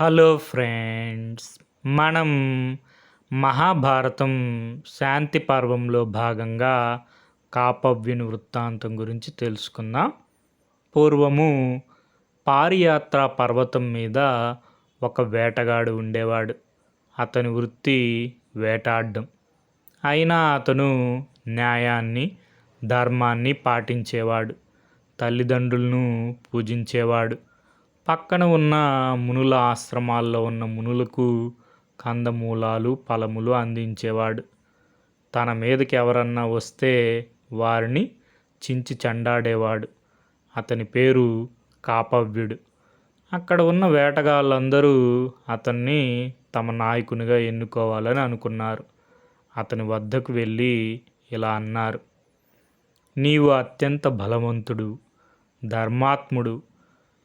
Hello friends, మనం మహాభారతం శాంతి పర్వంలో భాగంగా కాపవ్యుని వృత్తాంతం గురించి తెలుసుకుందాం. పూర్వము పారియాత్ర పర్వతం మీద ఒక వేటగాడు ఉండేవాడు. అతని వృత్తి వేటాడడం. అయినా అతను న్యాయాన్ని, ధర్మాన్ని పాటించేవాడు. తల్లిదండ్రులను పూజించేవాడు. పక్కన ఉన్న మునుల ఆశ్రమాల్లో ఉన్న మునులకు కందమూలాలు, ఫలములు అందించేవాడు. తన మీదకి ఎవరన్నా వస్తే వారిని చించి చెండాడేవాడు. అతని పేరు కాపవ్యుడు. అక్కడ ఉన్న వేటగాళ్ళందరూ అతన్ని తమ నాయకునిగా ఎన్నుకోవాలని అనుకున్నారు. అతని వద్దకు వెళ్ళి ఇలా అన్నారు: నీవు అత్యంత బలవంతుడు, ధర్మాత్ముడు.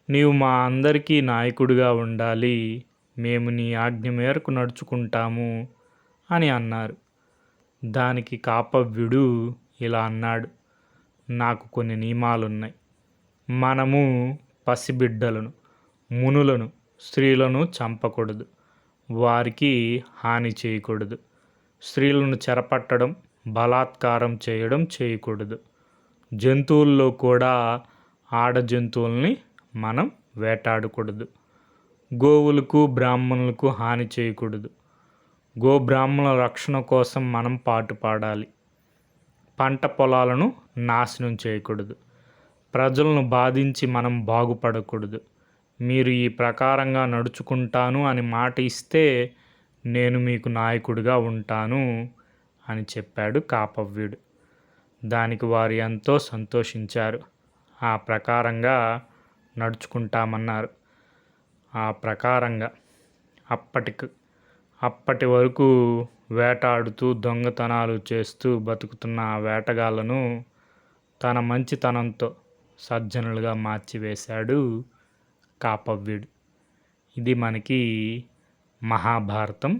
నీవు మా అందరికీ నాయకుడిగా ఉండాలి. మేము నీ ఆజ్ఞ మేరకు నడుచుకుంటాము అని అన్నారు. దానికి కాపవ్యుడు ఇలా అన్నాడు: నాకు కొన్ని నియమాలున్నాయి. మనము పసిబిడ్డలను, మునులను, స్త్రీలను చంపకూడదు. వారికి హాని చేయకూడదు. స్త్రీలను చెరపట్టడం, బలాత్కారం చేయడం చేయకూడదు. జంతువుల్లో కూడా ఆడ జంతువుల్ని మనం వేటాడకూడదు. గోవులకు, బ్రాహ్మణులకు హాని చేయకూడదు. గోబ్రాహ్మణుల రక్షణ కోసం మనం పాటుపడాలి. పంట పొలాలను నాశనం చేయకూడదు. ప్రజలను బాధించి మనం బాగుపడకూడదు. మీరు ఈ ప్రకారంగా నడుచుకుంటాను అని మాట ఇస్తే నేను మీకు నాయకుడిగా ఉంటాను అని చెప్పాడు కాపవ్యుడు. దానికి వారు ఎంతో సంతోషించారు. ఆ ప్రకారంగా నడుచుకుంటామన్నారు. ఆ ప్రకారంగా అప్పటి వరకు వేటాడుతూ దొంగతనాలు చేస్తూ బతుకుతున్న ఆ వేటగాళ్ళను తన మంచితనంతో సజ్జనులుగా మార్చివేశాడు కాపవ్యుడు. ఇది మనకి మహాభారతం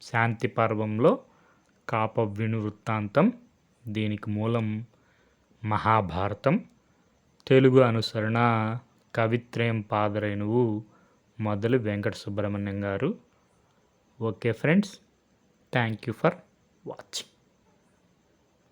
శాంతి పర్వంలో కాపవ్యుని వృత్తాంతం. దీనికి మూలం మహాభారతం. తెలుగు అనుసరణ కవిత్రయం పాదరేణువు మొదలు వెంకట సుబ్రహ్మణ్యం గారు. Okay friends, thank you for watching.